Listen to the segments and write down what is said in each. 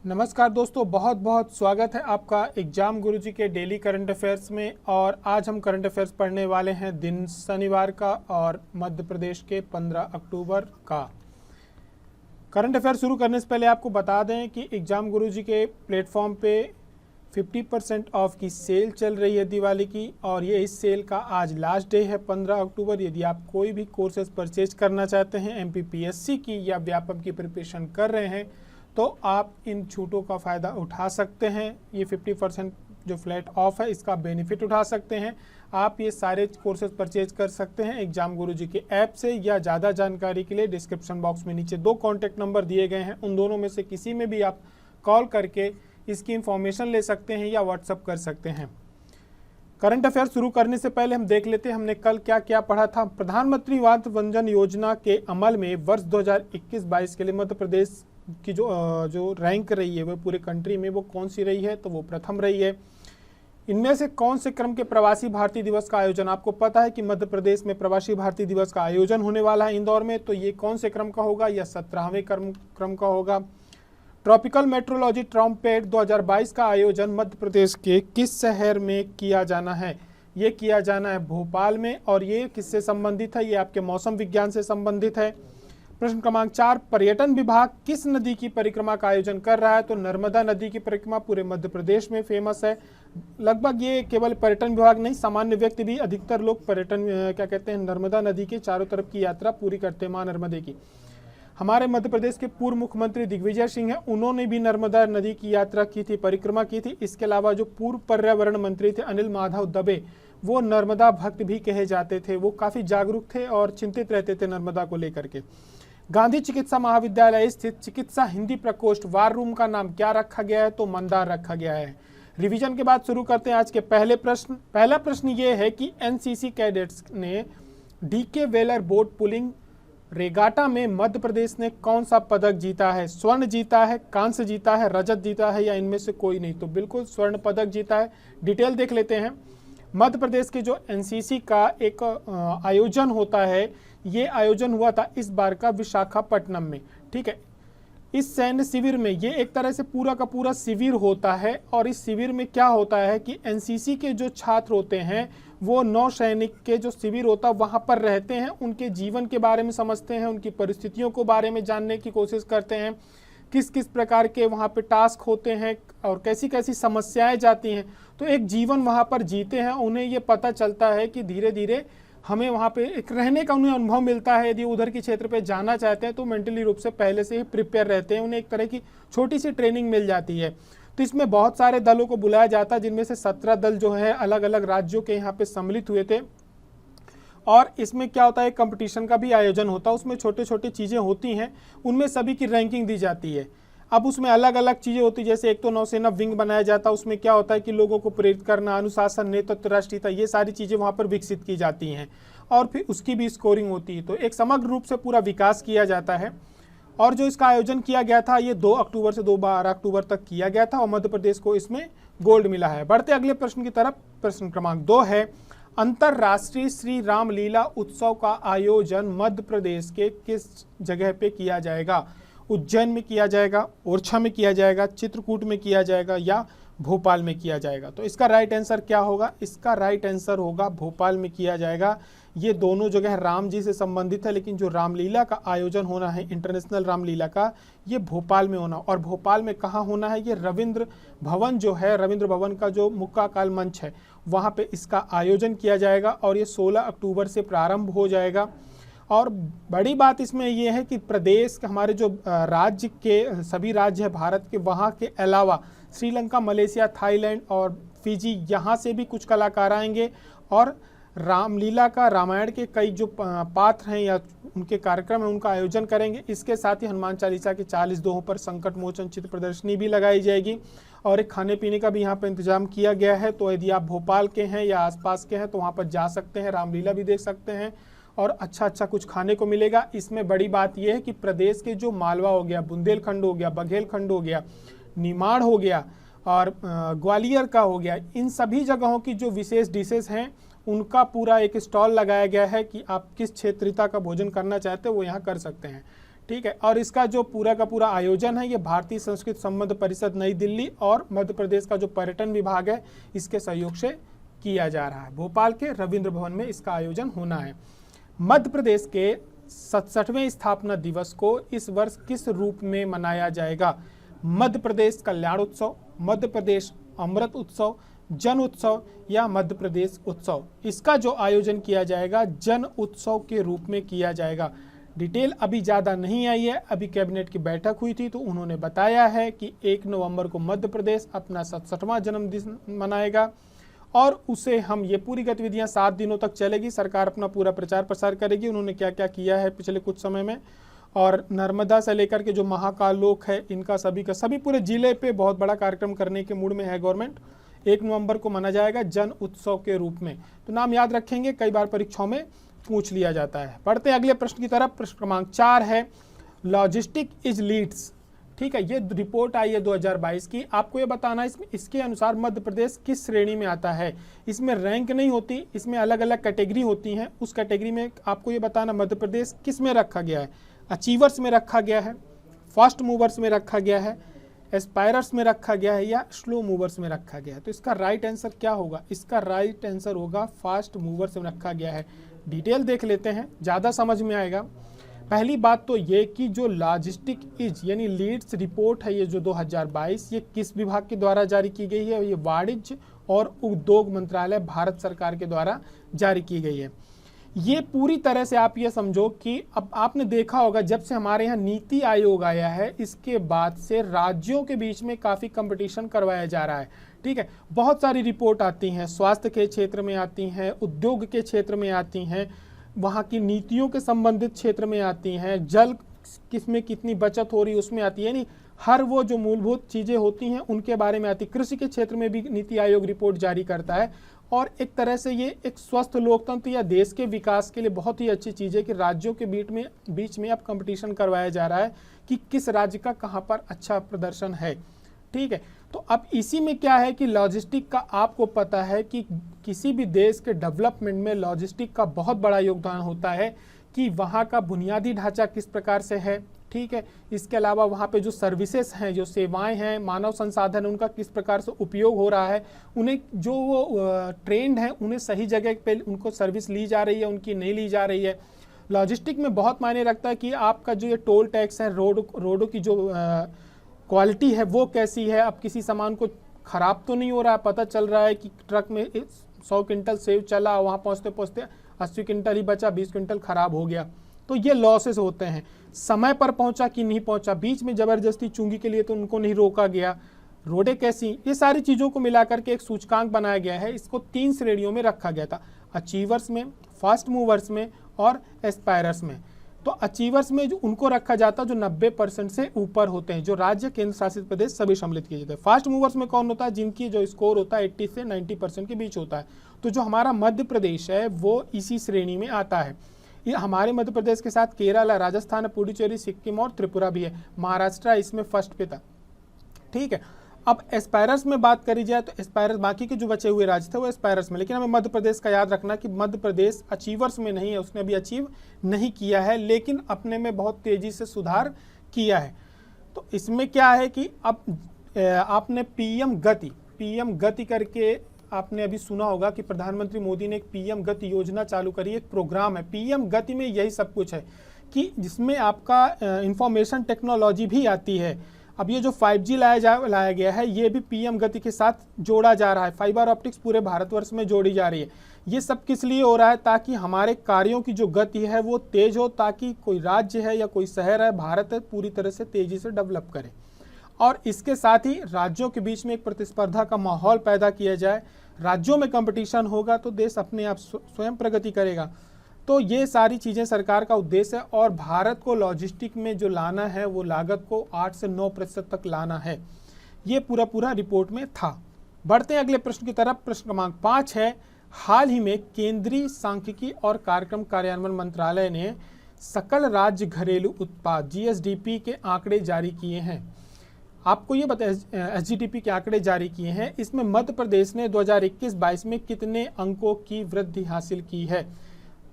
नमस्कार दोस्तों, बहुत बहुत स्वागत है आपका एग्जाम गुरुजी के डेली करंट अफेयर्स में। और आज हम करंट अफेयर्स पढ़ने वाले हैं दिन शनिवार का और मध्य प्रदेश के 15 अक्टूबर का। करंट अफेयर शुरू करने से पहले आपको बता दें कि एग्जाम गुरुजी के प्लेटफॉर्म पे 50% ऑफ की सेल चल रही है दिवाली की, और ये इस सेल का आज लास्ट डे है 15 अक्टूबर। यदि आप कोई भी कोर्सेज परचेज करना चाहते हैं एमपीपीएससी की या व्यापम की प्रिपरेशन कर रहे हैं तो आप इन छूटों का फ़ायदा उठा सकते हैं। ये 50% जो फ्लैट ऑफ है इसका बेनिफिट उठा सकते हैं। आप ये सारे कोर्सेज परचेज कर सकते हैं एग्जाम गुरुजी के ऐप से, या ज़्यादा जानकारी के लिए डिस्क्रिप्शन बॉक्स में नीचे 2 कॉन्टैक्ट नंबर दिए गए हैं, उन दोनों में से किसी में भी आप कॉल करके इसकी इंफॉर्मेशन ले सकते हैं या व्हाट्सअप कर सकते हैं। करंट अफेयर शुरू करने से पहले हम देख लेते हैं हमने कल क्या क्या पढ़ा था। प्रधानमंत्री वात वंदन योजना के अमल में वर्ष 2021-22 के लिए मध्य प्रदेश की जो रैंक रही है वो पूरे कंट्री में वो कौन सी रही है, तो वो प्रथम रही है। इनमें से कौन से क्रम के प्रवासी भारतीय दिवस का आयोजन, आपको पता है कि मध्य प्रदेश में प्रवासी भारतीय दिवस का आयोजन होने वाला है इंदौर में, तो ये कौन से क्रम का होगा, यह 17वें क्रम का होगा। ट्रॉपिकल मेट्रोलॉजी ट्रॉम्पेट 2022 का आयोजन मध्य प्रदेश के किस शहर में किया जाना है, ये किया जाना है भोपाल में। और ये किससे संबंधित है, ये आपके मौसम विज्ञान से संबंधित है। प्रश्न क्रमांक 4, पर्यटन विभाग किस नदी की परिक्रमा का आयोजन कर रहा है, तो नर्मदा नदी की परिक्रमा पूरे मध्य प्रदेश में फेमस है। लगभग ये केवल पर्यटन विभाग नहीं, सामान्य व्यक्ति भी, अधिकतर लोग पर्यटन क्या कहते हैं नर्मदा नदी के चारों तरफ की यात्रा पूरी करते हैं, मां नर्मदे की। हमारे मध्य प्रदेश के पूर्व मुख्यमंत्री दिग्विजय सिंह हैं, उन्होंने भी नर्मदा नदी की यात्रा की थी, परिक्रमा की थी। इसके अलावा जो पूर्व पर्यावरण मंत्री थे अनिल माधव दबे, वो नर्मदा भक्त भी कहे जाते थे। वो काफी जागरूक थे और चिंतित रहते थे नर्मदा को लेकर के। गांधी चिकित्सा महाविद्यालय स्थित चिकित्सा हिंदी प्रकोष्ठ वार रूम का नाम क्या रखा गया है, तो मंदार रखा गया है। रिवीजन के बाद शुरू करते हैं आज के पहले प्रश्न। पहला प्रश्न ये है कि एनसीसी कैडेट्स ने DK whaler boat pulling regatta में मध्य प्रदेश ने कौन सा पदक जीता है, स्वर्ण जीता है, कांस्य जीता है, रजत जीता है, या इनमें से कोई नहीं, तो बिल्कुल स्वर्ण पदक जीता है। डिटेल देख लेते हैं। मध्य प्रदेश के जो एनसीसी का एक आयोजन होता है, ये आयोजन हुआ था इस बार का विशाखापट्टनम में, ठीक है। इस सैन्य शिविर में ये एक तरह से पूरा का पूरा शिविर होता है, और इस शिविर में क्या होता है कि एनसीसी के जो छात्र होते हैं वो नौसैनिक के जो शिविर होता है वहाँ पर रहते हैं, उनके जीवन के बारे में समझते हैं, उनकी परिस्थितियों को बारे में जानने की कोशिश करते हैं, किस किस प्रकार के वहाँ पे टास्क होते हैं और कैसी कैसी समस्याएं जाती हैं। तो एक जीवन वहाँ पर जीते हैं, उन्हें ये पता चलता है कि धीरे धीरे हमें वहाँ पे एक रहने का उन्हें अनुभव मिलता है। यदि उधर की क्षेत्र पे जाना चाहते हैं तो मेंटली रूप से पहले से ही प्रिपेयर रहते हैं, उन्हें एक तरह की छोटी सी ट्रेनिंग मिल जाती है। तो इसमें बहुत सारे दलों को बुलाया जाता है, जिनमें से 17 दल जो है अलग अलग राज्यों के यहाँ पे सम्मिलित हुए थे। और इसमें क्या होता है, कंपटीशन का भी आयोजन होता है, उसमें छोटे छोटे चीज़ें होती हैं, उनमें सभी की रैंकिंग दी जाती है। अब उसमें अलग अलग चीज़ें होती है, जैसे एक तो नौसेना विंग बनाया जाता है, उसमें क्या होता है कि लोगों को प्रेरित करना, अनुशासन, नेतृत्व, राष्ट्रीयता, ये सारी चीज़ें वहाँ पर विकसित की जाती हैं, और फिर उसकी भी स्कोरिंग होती है। तो एक समग्र रूप से पूरा विकास किया जाता है। और जो इसका आयोजन किया गया था ये 2 अक्टूबर से 12 अक्टूबर तक किया गया था, और मध्य प्रदेश को इसमें गोल्ड मिला है। बढ़ते अगले प्रश्न की तरफ। प्रश्न क्रमांक 2 है, अंतर्राष्ट्रीय श्री रामलीला उत्सव का आयोजन मध्य प्रदेश के किस जगह पे किया जाएगा? उज्जैन में किया जाएगा, ओरछा में किया जाएगा, चित्रकूट में किया जाएगा, या भोपाल में किया जाएगा? तो इसका राइट आंसर क्या होगा? इसका राइट आंसर होगा भोपाल में किया जाएगा। ये दोनों जगह राम जी से संबंधित है, लेकिन जो रामलीला का आयोजन होना है, इंटरनेशनल रामलीला का, ये भोपाल में होना। और भोपाल में कहाँ होना है? ये रविंद्र भवन जो है, रविंद्र भवन का जो मुक्काकाल मंच है, वहाँ पे इसका आयोजन किया जाएगा, और ये 16 अक्टूबर से प्रारंभ हो जाएगा। और बड़ी बात इसमें ये है कि प्रदेश हमारे जो राज्य के सभी राज्य है भारत के, वहाँ के अलावा श्रीलंका, मलेशिया, थाईलैंड और फिजी, यहाँ से भी कुछ कलाकार आएंगे, और रामलीला का, रामायण के कई जो पात्र हैं या उनके कार्यक्रम हैं उनका आयोजन करेंगे। इसके साथ ही हनुमान चालीसा के 40 दोहों पर संकट मोचन चित्र प्रदर्शनी भी लगाई जाएगी, और एक खाने पीने का भी यहाँ पर इंतजाम किया गया है। तो यदि आप भोपाल के हैं या आसपास के हैं तो वहाँ पर जा सकते हैं, रामलीला भी देख सकते हैं, और अच्छा कुछ खाने को मिलेगा। इसमें बड़ी बात यह है कि प्रदेश के जो मालवा हो गया, बुंदेलखंड हो गया, बघेलखंड हो गया, निमाड़ हो गया, और ग्वालियर का हो गया, इन सभी जगहों की जो विशेष डिशेस हैं उनका पूरा एक स्टॉल लगाया गया है कि आप किस क्षेत्रीयता का भोजन करना चाहते हो वो यहाँ कर सकते हैं। ठीक है। और इसका जो पूरा का पूरा आयोजन है ये भारतीय संस्कृत संबंध परिषद नई दिल्ली और मध्य प्रदेश का जो पर्यटन विभाग है इसके सहयोग से किया जा रहा है। भोपाल के रविंद्र भवन में इसका आयोजन होना है। मध्य प्रदेश के 67वें स्थापना दिवस को इस वर्ष किस रूप में मनाया जाएगा? मध्य प्रदेश कल्याण उत्सव, मध्य प्रदेश अमृत उत्सव, जन उत्सव या मध्य प्रदेश उत्सव? इसका जो आयोजन किया जाएगा जन उत्सव के रूप में किया जाएगा। डिटेल अभी ज़्यादा नहीं आई है, अभी कैबिनेट की बैठक हुई थी तो उन्होंने बताया है कि 1 नवंबर को मध्य प्रदेश अपना 67वां जन्मदिन मनाएगा और उसे हम ये पूरी गतिविधियां 7 दिनों तक चलेगी। सरकार अपना पूरा प्रचार प्रसार करेगी। उन्होंने क्या क्या किया है पिछले कुछ समय में, और नर्मदा से लेकर के जो महाकाल लोक है इनका सभी का सभी पूरे जिले पे बहुत बड़ा कार्यक्रम करने के मूड में है गवर्नमेंट। 1 नवंबर को मनाया जाएगा जन उत्सव के रूप में। तो नाम याद रखेंगे, कई बार परीक्षाओं में पूछ लिया जाता है। पढ़ते अगले प्रश्न की तरफ। प्रश्न क्रमांक 4 है लॉजिस्टिक इज लीड्स। ठीक है, ये रिपोर्ट आई है 2022 की। आपको ये बताना है इसके अनुसार मध्य प्रदेश किस श्रेणी में आता है। इसमें रैंक नहीं होती, इसमें अलग अलग कैटेगरी होती हैं। उस कैटेगरी में आपको ये बताना मध्य प्रदेश किस में रखा गया है। अचीवर्स में रखा गया है, फास्ट मूवर्स में रखा गया है, एस्पायरर्स में रखा गया है या स्लो मूवर्स में रखा गया है। तो इसका राइट आंसर क्या होगा? इसका राइट आंसर होगा फास्ट मूवर्स में रखा गया है। डिटेल देख लेते हैं, ज़्यादा समझ में आएगा। पहली बात तो ये कि जो लॉजिस्टिक इज यानी लीड्स रिपोर्ट है ये जो 2022 ये किस विभाग के द्वारा जारी की गई है? ये वाणिज्य और उद्योग मंत्रालय भारत सरकार के द्वारा जारी की गई है। ये पूरी तरह से आप ये समझो कि अब आपने देखा होगा जब से हमारे यहाँ नीति आयोग आया है इसके बाद से राज्यों के बीच में काफ़ी कंपटीशन करवाया जा रहा है। ठीक है, बहुत सारी रिपोर्ट आती हैं, स्वास्थ्य के क्षेत्र में आती हैं, उद्योग के क्षेत्र में आती हैं, वहाँ की नीतियों के संबंधित क्षेत्र में आती हैं, जल किसमें कितनी बचत हो रही है उसमें आती है, यानी हर वो जो मूलभूत चीज़ें होती हैं उनके बारे में आती। कृषि के क्षेत्र में भी नीति आयोग रिपोर्ट जारी करता है और एक तरह से ये एक स्वस्थ लोकतंत्र या देश के विकास के लिए बहुत ही अच्छी चीज़ है कि राज्यों के बीच में अब कंपटीशन करवाया जा रहा है कि किस राज्य का कहाँ पर अच्छा प्रदर्शन है। ठीक है, तो अब इसी में क्या है कि लॉजिस्टिक का आपको पता है कि किसी भी देश के डेवलपमेंट में लॉजिस्टिक का बहुत बड़ा योगदान होता है कि वहाँ का बुनियादी ढांचा किस प्रकार से है। ठीक है, इसके अलावा वहाँ पे जो सर्विसेज हैं, जो सेवाएं हैं, मानव संसाधन उनका किस प्रकार से उपयोग हो रहा है, उन्हें जो वो ट्रेंड है उन्हें सही जगह पे उनको सर्विस ली जा रही है, उनकी नहीं ली जा रही है। लॉजिस्टिक में बहुत मायने रखता है कि आपका जो ये टोल टैक्स है, रोडों की जो क्वालिटी है वो कैसी है। अब किसी सामान को ख़राब तो नहीं हो रहा है, पता चल रहा है कि ट्रक में 100 क्विंटल सेव चला, वहाँ पहुँचते पहुँचते 80 क्विंटल ही बचा, 20 क्विंटल ख़राब हो गया, तो ये लॉसेस होते हैं। समय पर पहुंचा कि नहीं पहुंचा, बीच में ज़बरदस्ती चुंगी के लिए तो उनको नहीं रोका गया, रोडें कैसी, ये सारी चीज़ों को मिलाकर के एक सूचकांक बनाया गया है। इसको 3 श्रेणियों में रखा गया था, अचीवर्स में, फास्ट मूवर्स में और एस्पायरर्स में। तो अचीवर्स में जो उनको रखा जाता जो 90% से ऊपर होते हैं, जो राज्य केंद्र शासित प्रदेश सभी सम्मिलित किए जाते हैं। फास्ट मूवर्स में कौन होता है? जिनकी जो स्कोर होता है 80 से 90% के बीच होता है। तो जो हमारा मध्य प्रदेश है वो इसी श्रेणी में आता है। ये हमारे मध्य प्रदेश के साथ केरल, राजस्थान, पुडुचेरी, सिक्किम और त्रिपुरा भी है। महाराष्ट्र इसमें फर्स्ट पे था। ठीक है, अब एस्पायरर्स में बात करी जाए तो एस्पायरर्स बाकी के जो बचे हुए राज्य थे वो एस्पायरर्स में, लेकिन हमें मध्य प्रदेश का याद रखना कि मध्य प्रदेश अचीवर्स में नहीं है, उसने अभी अचीव नहीं किया है, लेकिन अपने में बहुत तेजी से सुधार किया है। तो इसमें क्या है कि अब आपने पीएम गति करके आपने अभी सुना होगा कि प्रधानमंत्री मोदी ने एक पीएम गति योजना चालू करी, एक प्रोग्राम है। पीएम गति में यही सब कुछ है कि जिसमें आपका इंफॉर्मेशन टेक्नोलॉजी भी आती है। अब ये जो 5G लाया गया है ये भी पीएम गति के साथ जोड़ा जा रहा है। फाइबर ऑप्टिक्स पूरे भारतवर्ष में जोड़ी जा रही है। ये सब किस लिए हो रहा है? ताकि हमारे कार्यों की जो गति है वो तेज हो, ताकि कोई राज्य है या कोई शहर है, भारत है, पूरी तरह से तेजी से डेवलप करे। और इसके साथ ही राज्यों के बीच में एक प्रतिस्पर्धा का माहौल पैदा किया जाए। राज्यों में कंपटीशन होगा तो देश अपने आप स्वयं प्रगति करेगा। तो ये सारी चीज़ें सरकार का उद्देश्य है और भारत को लॉजिस्टिक में जो लाना है वो लागत को 8 से 9% तक लाना है। ये पूरा रिपोर्ट में था। बढ़ते हैं अगले प्रश्न की तरफ। प्रश्न क्रमांक 5 है, हाल ही में केंद्रीय सांख्यिकी और कार्यक्रम कार्यान्वयन मंत्रालय ने सकल राज्य घरेलू उत्पाद GSDP के आंकड़े जारी किए हैं। आपको ये बताया SGDP के आंकड़े जारी किए हैं। इसमें मध्य प्रदेश ने 2021-22 में कितने अंकों की वृद्धि हासिल की है?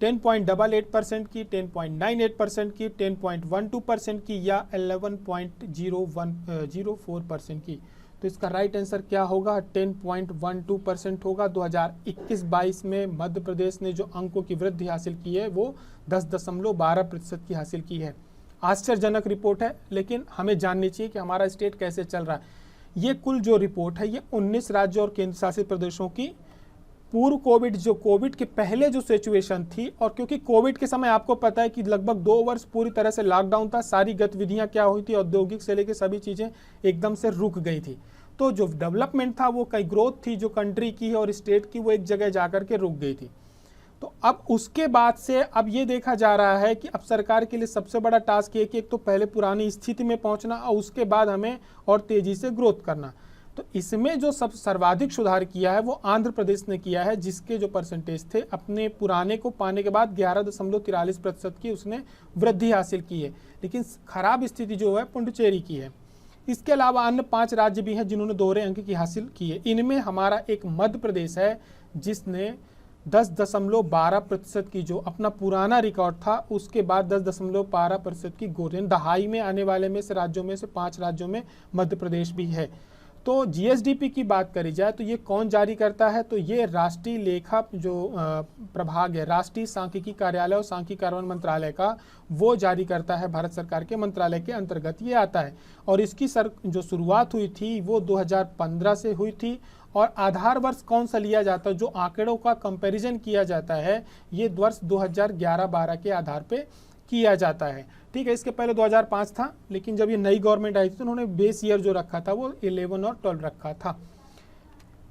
10.88% की, 10.98% की, 10.12% की या 11.04% की। तो इसका राइट आंसर क्या होगा? 10.12% होगा। 2021-22 में मध्य प्रदेश ने जो अंकों की वृद्धि हासिल की है वो 10.12% की हासिल की है। आश्चर्यजनक रिपोर्ट है, लेकिन हमें जाननी चाहिए कि हमारा स्टेट कैसे चल रहा है। ये कुल जो रिपोर्ट है ये 19 राज्यों और केंद्र शासित प्रदेशों की पूर्व कोविड, जो कोविड के पहले जो सिचुएशन थी, और क्योंकि कोविड के समय आपको पता है कि लगभग 2 वर्ष पूरी तरह से लॉकडाउन था, सारी गतिविधियां क्या हुई थी, औद्योगिक से लेकर सभी चीज़ें एकदम से रुक गई थी। तो जो डेवलपमेंट था, वो कई ग्रोथ थी जो कंट्री की और स्टेट की, वो एक जगह जाकर के रुक गई थी। तो अब उसके बाद से अब ये देखा जा रहा है कि अब सरकार के लिए सबसे बड़ा टास्क ये कि एक तो पहले पुरानी स्थिति में पहुंचना और उसके बाद हमें और तेजी से ग्रोथ करना। तो इसमें जो सब सर्वाधिक सुधार किया है वो आंध्र प्रदेश ने किया है, जिसके जो परसेंटेज थे अपने पुराने को पाने के बाद 11.43% की उसने वृद्धि हासिल की है। लेकिन खराब स्थिति जो है पुडुचेरी की है। इसके अलावा अन्य 5 राज्य भी हैं जिन्होंने दोहरे अंक की हासिल की है। इनमें हमारा एक मध्य प्रदेश है जिसने 10.12% की जो अपना पुराना रिकॉर्ड था उसके बाद 10.12% की गोल्डन दहाई में आने वाले में से राज्यों में से 5 राज्यों में मध्य प्रदेश भी है। तो जीएसडीपी की बात करी जाए तो ये कौन जारी करता है? तो ये राष्ट्रीय लेखा जो प्रभाग है, राष्ट्रीय सांख्यिकी कार्यालय और सांख्यिकी कार्यान्वयन मंत्रालय का, वो जारी करता है। भारत सरकार के मंत्रालय के अंतर्गत ये आता है और इसकी जो शुरुआत हुई थी वो 2015 से हुई थी। और आधार वर्ष कौन सा लिया जाता है, जो आंकड़ों का कंपैरिजन किया जाता है, ये वर्ष 2011-12 के आधार पे किया जाता है। ठीक है, इसके पहले 2005 था, लेकिन जब ये नई गवर्नमेंट आई थी तो उन्होंने बेस ईयर जो रखा था वो 11 और 12 रखा था।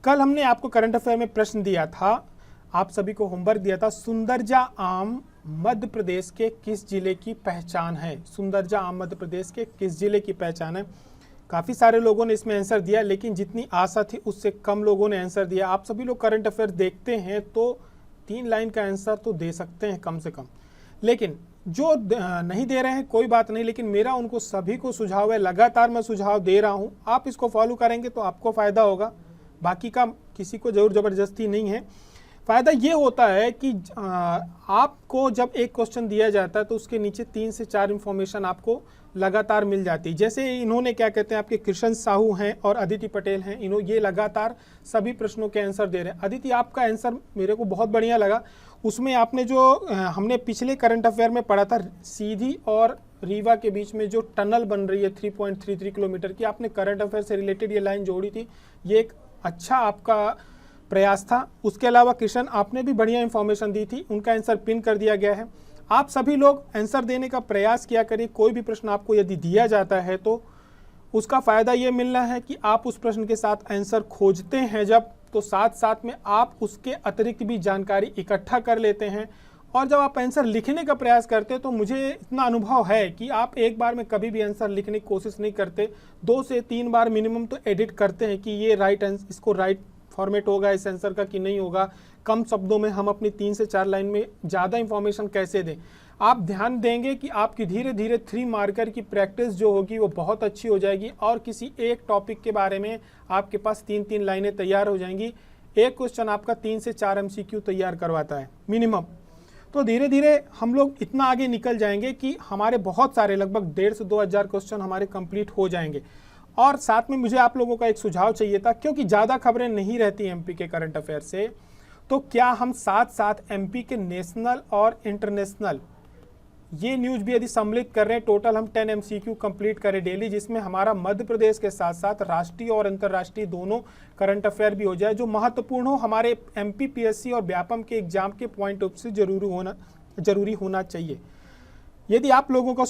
कल हमने आपको करंट अफेयर में प्रश्न दिया था, आप सभी को होमवर्क दिया था, सुंदरजा आम मध्य प्रदेश के किस जिले की पहचान है? सुंदरजा आम मध्य प्रदेश के किस जिले की पहचान है? काफ़ी सारे लोगों ने इसमें आंसर दिया, लेकिन जितनी आशा थी उससे कम लोगों ने आंसर दिया। आप सभी लोग करंट अफेयर देखते हैं तो 3 लाइन का आंसर तो दे सकते हैं कम से कम, लेकिन जो नहीं दे रहे हैं कोई बात नहीं, लेकिन मेरा उनको सभी को सुझाव है, लगातार मैं सुझाव दे रहा हूं, आप इसको फॉलो करेंगे तो आपको फ़ायदा होगा, बाकी का किसी को ज़रूर ज़बरदस्ती नहीं है। फ़ायदा ये होता है कि आपको जब एक क्वेश्चन दिया जाता है तो उसके नीचे 3 से 4 इन्फॉर्मेशन आपको लगातार मिल जाती है। जैसे इन्होंने क्या कहते हैं, आपके कृष्ण साहू हैं और अदिति पटेल हैं, ये लगातार सभी प्रश्नों के आंसर दे रहे हैं। अदिति, आपका आंसर मेरे को बहुत बढ़िया लगा। उसमें आपने जो हमने पिछले करंट अफेयर में पढ़ा था, सीधी और रीवा के बीच में जो टनल बन रही है 3.33 किलोमीटर की, आपने करंट अफेयर से रिलेटेड ये लाइन जोड़ी थी, ये एक अच्छा आपका प्रयास था। उसके अलावा किशन, आपने भी बढ़िया इंफॉर्मेशन दी थी, उनका आंसर पिन कर दिया गया है। आप सभी लोग आंसर देने का प्रयास किया करिए। कोई भी प्रश्न आपको यदि दिया जाता है तो उसका फ़ायदा ये मिलना है कि आप उस प्रश्न के साथ आंसर खोजते हैं जब, तो साथ साथ में आप उसके अतिरिक्त भी जानकारी इकट्ठा कर लेते हैं। और जब आप आंसर लिखने का प्रयास करते हैं तो मुझे इतना अनुभव है कि आप एक बार में कभी भी आंसर लिखने की कोशिश नहीं करते, 2 से 3 बार मिनिमम तो एडिट करते हैं कि ये इसको राइट फॉर्मेट होगा इस आंसर का कि नहीं होगा, कम शब्दों में हम अपनी 3 से 4 लाइन में ज़्यादा इंफॉर्मेशन कैसे दें। आप ध्यान देंगे कि आपकी धीरे धीरे 3 मार्कर की प्रैक्टिस जो होगी वो बहुत अच्छी हो जाएगी और किसी एक टॉपिक के बारे में आपके पास 3-3 लाइनें तैयार हो जाएंगी। एक क्वेश्चन आपका 3 से 4 MCQ तैयार करवाता है मिनिमम। तो धीरे धीरे हम लोग इतना आगे निकल जाएंगे कि हमारे बहुत सारे लगभग 1,500 से 2,000 क्वेश्चन हमारे कंप्लीट हो जाएंगे। और साथ में मुझे आप लोगों का एक सुझाव चाहिए था, क्योंकि ज़्यादा खबरें नहीं रहती एमपी के करंट अफेयर से, तो क्या हम साथ साथ एमपी के नेशनल और इंटरनेशनल ये न्यूज़ भी यदि सम्मिलित कर रहे हैं, टोटल हम 10 MCQ कंप्लीट करें डेली, जिसमें हमारा मध्य प्रदेश के साथ साथ राष्ट्रीय और अंतर्राष्ट्रीय दोनों करंट अफेयर भी हो जाए, जो महत्वपूर्ण हो हमारे एमपी पीएससी और व्यापम के एग्जाम के पॉइंट ऑफ से जरूरी होना चाहिए। यदि आप लोगों का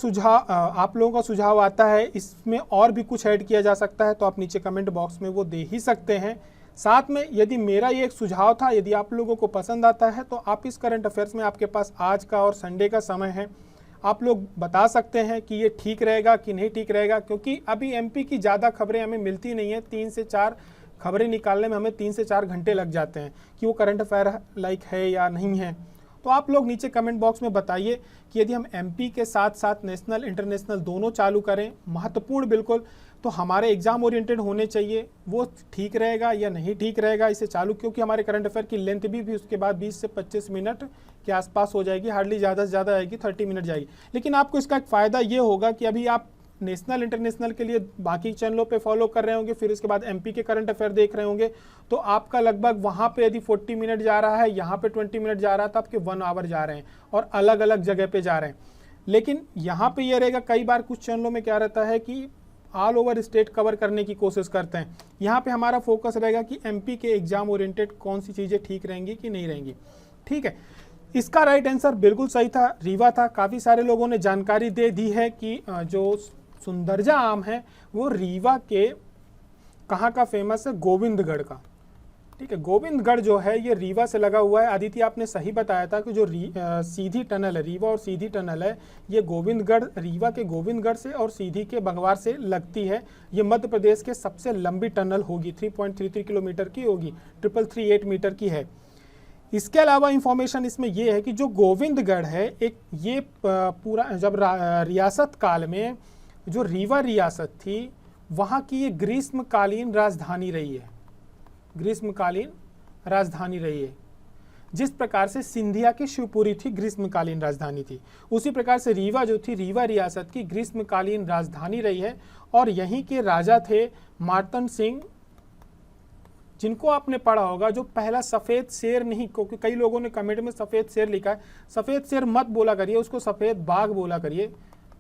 सुझाव आता है, इसमें और भी कुछ ऐड किया जा सकता है, तो आप नीचे कमेंट बॉक्स में वो दे ही सकते हैं। साथ में यदि मेरा ये एक सुझाव था, यदि आप लोगों को पसंद आता है तो आप इस करंट अफेयर्स में आपके पास आज का और संडे का समय है, आप लोग बता सकते हैं कि ये ठीक रहेगा कि नहीं ठीक रहेगा, क्योंकि अभी एमपी की ज़्यादा खबरें हमें मिलती नहीं है। 3 से 4 खबरें निकालने में हमें 3 से 4 घंटे लग जाते हैं कि वो करंट अफेयर लाइक है या नहीं है। तो आप लोग नीचे कमेंट बॉक्स में बताइए कि यदि हम एमपी के साथ साथ नेशनल इंटरनेशनल दोनों चालू करें, महत्वपूर्ण बिल्कुल, तो हमारे एग्जाम ओरिएंटेड होने चाहिए, वो ठीक रहेगा या नहीं ठीक रहेगा इसे चालू, क्योंकि हमारे करंट अफेयर की लेंथ भी उसके बाद 20 से 25 मिनट के आसपास हो जाएगी, हार्डली ज़्यादा से ज़्यादा आएगी, 30 मिनट जाएगी। लेकिन आपको इसका एक फ़ायदा ये होगा कि अभी आप नेशनल इंटरनेशनल के लिए बाकी चैनलों पे फॉलो कर रहे होंगे, फिर उसके बाद एमपी के करंट अफेयर देख रहे होंगे, तो आपका लगभग वहाँ पे यदि 40 मिनट जा रहा है, यहाँ पे 20 मिनट जा रहा है, तो आपके 1 आवर जा रहे हैं और अलग अलग जगह पे जा रहे हैं। लेकिन यहाँ पे ये रहेगा, कई बार कुछ चैनलों में क्या रहता है कि ऑल ओवर स्टेट कवर करने की कोशिश करते हैं। यहाँ पे हमारा फोकस रहेगा कि एमपी के एग्जाम ओरिएंटेड कौन सी चीज़ें ठीक रहेंगी कि नहीं रहेंगी। ठीक है, इसका राइट आंसर बिल्कुल सही था, रीवा था। काफ़ी सारे लोगों ने जानकारी दे दी है कि जो सुंदरजा आम है वो रीवा के कहाँ का फेमस है, गोविंदगढ़ का। ठीक है, गोविंदगढ़ जो है ये रीवा से लगा हुआ है। आदित्य आपने सही बताया था कि जो सीधी टनल है, रीवा और सीधी टनल है, ये गोविंदगढ़, रीवा के गोविंदगढ़ से और सीधी के बघवार से लगती है। ये मध्य प्रदेश के सबसे लंबी टनल होगी, 3.33 किलोमीटर की होगी, 3338 मीटर की है। इसके अलावा इंफॉर्मेशन इसमें ये है कि जो गोविंदगढ़ है, एक ये पूरा जब रियासत काल में जो रीवा रियासत थी वहाँ की ये ग्रीष्मकालीन राजधानी रही है, ग्रीष्मकालीन राजधानी रही है। जिस प्रकार से सिंधिया की शिवपुरी थी ग्रीष्मकालीन राजधानी थी, उसी प्रकार से रीवा जो थी, रीवा रियासत की ग्रीष्मकालीन राजधानी रही है। और यहीं के राजा थे मार्तंड सिंह, जिनको आपने पढ़ा होगा, जो पहला सफ़ेद शेर नहीं, क्योंकि कई लोगों ने कमेंट में सफ़ेद शेर लिखा है, सफ़ेद शेर मत बोला करिए, उसको सफ़ेद बाघ बोला करिए।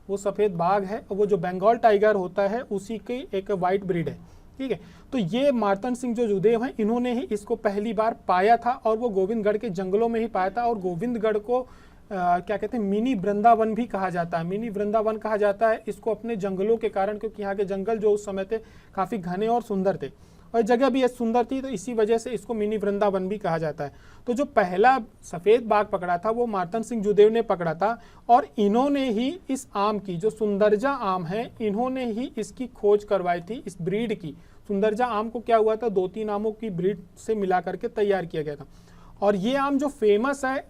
वो सफ़ेद बाघ है, वो जो बंगाल टाइगर होता है उसी की एक वाइट ब्रीड है। ठीक है, तो ये मार्तंड सिंह जो जुदेव हैं, इन्होंने ही इसको पहली बार पाया था और वो गोविंदगढ़ के जंगलों में ही पाया था। और गोविंदगढ़ को क्या कहते हैं, मिनी वृंदावन भी कहा जाता है। मिनी वृंदावन कहा जाता है इसको अपने जंगलों के कारण, क्योंकि यहाँ के जंगल जो उस समय थे काफ़ी घने और सुंदर थे और जगह भी सुंदर थी, तो इसी वजह से इसको मिनी वृंदावन भी कहा जाता है। तो जो पहला सफ़ेद बाघ पकड़ा था वो मार्तंड सिंह जुदेव ने पकड़ा था और इन्होंने ही इस आम की, जो सुंदरजा आम है, इन्होंने ही इसकी खोज करवाई थी, इस ब्रीड की। सुंदरजा आम को क्या हुआ था, 2-3 आमों की ब्रीड से मिला करके तैयार किया गया था। और ये आम जो फेमस है,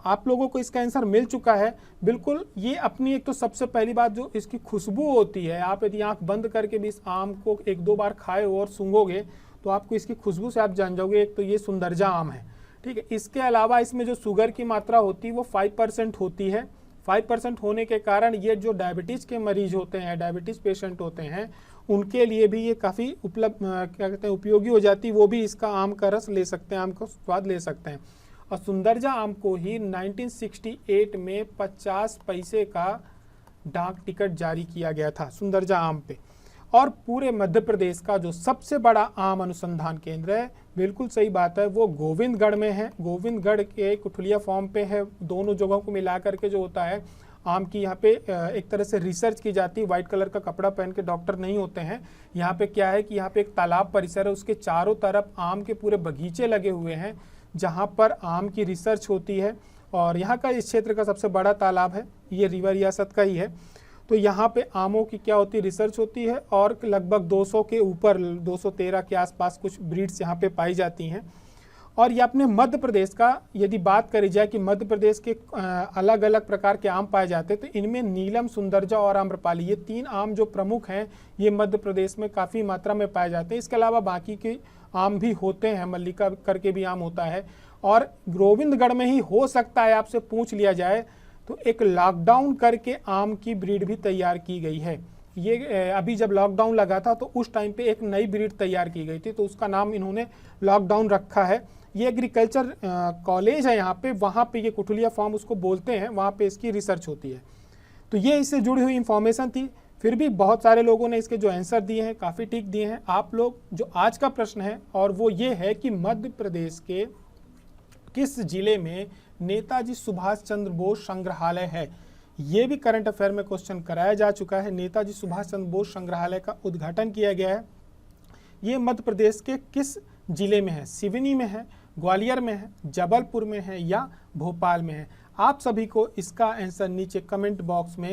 आप लोगों को इसका आंसर मिल चुका है बिल्कुल। ये अपनी एक तो सबसे पहली बात जो इसकी खुशबू होती है, आप यदि आंख बंद करके भी इस आम को 1-2 बार खाए हो और सूंघोगे तो आपको इसकी खुशबू से आप जान जाओगे एक तो ये सुंदरजा आम है। ठीक है, इसके अलावा इसमें जो शुगर की मात्रा होती है वो 5% होती है। 5% होने के कारण ये जो डायबिटीज़ के मरीज होते हैं, डायबिटीज़ पेशेंट होते हैं, उनके लिए भी ये काफ़ी क्या कहते हैं, उपयोगी हो जाती है। वो भी इसका आम का रस ले सकते हैं, आम का स्वाद ले सकते हैं। और सुंदरजा आम को ही 1968 में 50 पैसे का डाक टिकट जारी किया गया था सुंदरजा आम पे। और पूरे मध्य प्रदेश का जो सबसे बड़ा आम अनुसंधान केंद्र है, बिल्कुल सही बात है, वो गोविंदगढ़ में है। गोविंदगढ़ के कुठलिया फॉर्म पे है। दोनों जगहों को मिला करके जो होता है आम की, यहाँ पे एक तरह से रिसर्च की जाती है। वाइट कलर का कपड़ा पहन के डॉक्टर नहीं होते हैं। यहाँ पे क्या है कि यहाँ पे एक तालाब परिसर है, उसके चारों तरफ आम के पूरे बगीचे लगे हुए हैं जहाँ पर आम की रिसर्च होती है। और यहाँ का इस क्षेत्र का सबसे बड़ा तालाब है, ये रीवा रियासत का ही है। तो यहाँ पे आमों की क्या होती है, रिसर्च होती है। और लगभग 200 के ऊपर, 213 के आसपास कुछ ब्रीड्स यहाँ पे पाई जाती हैं। और ये अपने मध्य प्रदेश का यदि बात करी जाए कि मध्य प्रदेश के अलग अलग प्रकार के आम पाए जाते हैं, तो इनमें नीलम, सुंदरजा और आम्रपाली, ये 3 आम जो प्रमुख हैं, ये मध्य प्रदेश में काफ़ी मात्रा में पाए जाते हैं। इसके अलावा बाकी के आम भी होते हैं, मल्लिका करके भी आम होता है। और गोविंदगढ़ में ही हो सकता है, आपसे पूछ लिया जाए तो एक लॉकडाउन करके आम की ब्रीड भी तैयार की गई है। ये अभी जब लॉकडाउन लगा था तो उस टाइम पे एक नई ब्रीड तैयार की गई थी, तो उसका नाम इन्होंने लॉकडाउन रखा है। ये एग्रीकल्चर कॉलेज है यहाँ पे, वहाँ पे ये कुठलिया फार्म उसको बोलते हैं, वहाँ पे इसकी रिसर्च होती है। तो ये इससे जुड़ी हुई इंफॉर्मेशन थी। फिर भी बहुत सारे लोगों ने इसके जो आंसर दिए हैं काफ़ी ठीक दिए हैं। आप लोग जो आज का प्रश्न है और वो ये है कि मध्य प्रदेश के किस जिले में नेताजी सुभाष चंद्र बोस संग्रहालय है। ये भी करंट अफेयर में क्वेश्चन कराया जा चुका है। नेताजी सुभाष चंद्र बोस संग्रहालय का उद्घाटन किया गया है। ये मध्य प्रदेश के किस जिले में है, सिवनी में है, ग्वालियर में है, जबलपुर में है या भोपाल में है। आप सभी को इसका आंसर नीचे कमेंट बॉक्स में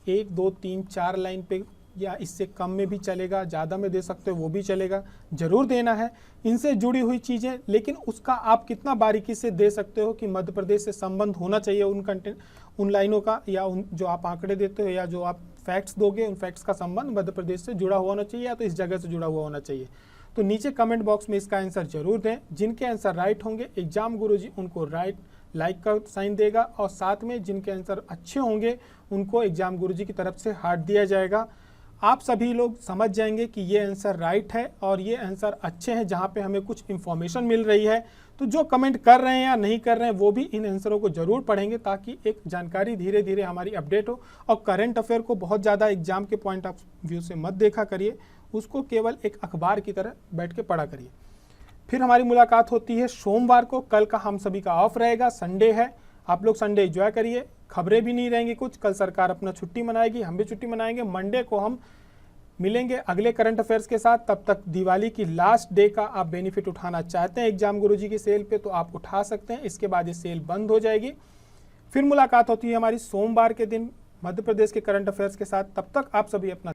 1, 2, 3, 4 लाइन पे या इससे कम में भी चलेगा, ज़्यादा में दे सकते हो वो भी चलेगा, ज़रूर देना है इनसे जुड़ी हुई चीज़ें। लेकिन उसका आप कितना बारीकी से दे सकते हो कि मध्य प्रदेश से संबंध होना चाहिए उन कंटेंट, उन लाइनों का, या उन जो आप आंकड़े देते हो या जो आप फैक्ट्स दोगे, उन फैक्ट्स का संबंध मध्य प्रदेश से जुड़ा हुआ होना चाहिए या तो इस जगह से जुड़ा हुआ होना चाहिए। तो नीचे कमेंट बॉक्स में इसका आंसर जरूर दें। जिनके आंसर राइट होंगे, एग्जाम गुरुजी उनको राइट लाइक का साइन देगा और साथ में जिनके आंसर अच्छे होंगे उनको एग्जाम गुरुजी की तरफ से हार्ट दिया जाएगा। आप सभी लोग समझ जाएंगे कि ये आंसर राइट है और ये आंसर अच्छे हैं जहाँ पे हमें कुछ इन्फॉर्मेशन मिल रही है। तो जो कमेंट कर रहे हैं या नहीं कर रहे हैं वो भी इन आंसरों को जरूर पढ़ेंगे ताकि एक जानकारी धीरे धीरे हमारी अपडेट हो। और करंट अफेयर को बहुत ज़्यादा एग्जाम के पॉइंट ऑफ व्यू से मत देखा करिए, उसको केवल एक अखबार की तरह बैठ के पढ़ा करिए। फिर हमारी मुलाकात होती है सोमवार को। कल का हम सभी का ऑफ रहेगा, संडे है, आप लोग संडे एंजॉय करिए। खबरें भी नहीं रहेंगी कुछ, कल सरकार अपना छुट्टी मनाएगी, हम भी छुट्टी मनाएंगे। मंडे को हम मिलेंगे अगले करंट अफेयर्स के साथ। तब तक दिवाली की लास्ट डे का आप बेनिफिट उठाना चाहते हैं एग्जाम गुरुजी की सेल पे तो आप उठा सकते हैं, इसके बाद ये सेल बंद हो जाएगी। फिर मुलाकात होती है हमारी सोमवार के दिन मध्य प्रदेश के करंट अफेयर्स के साथ। तब तक आप सभी अपना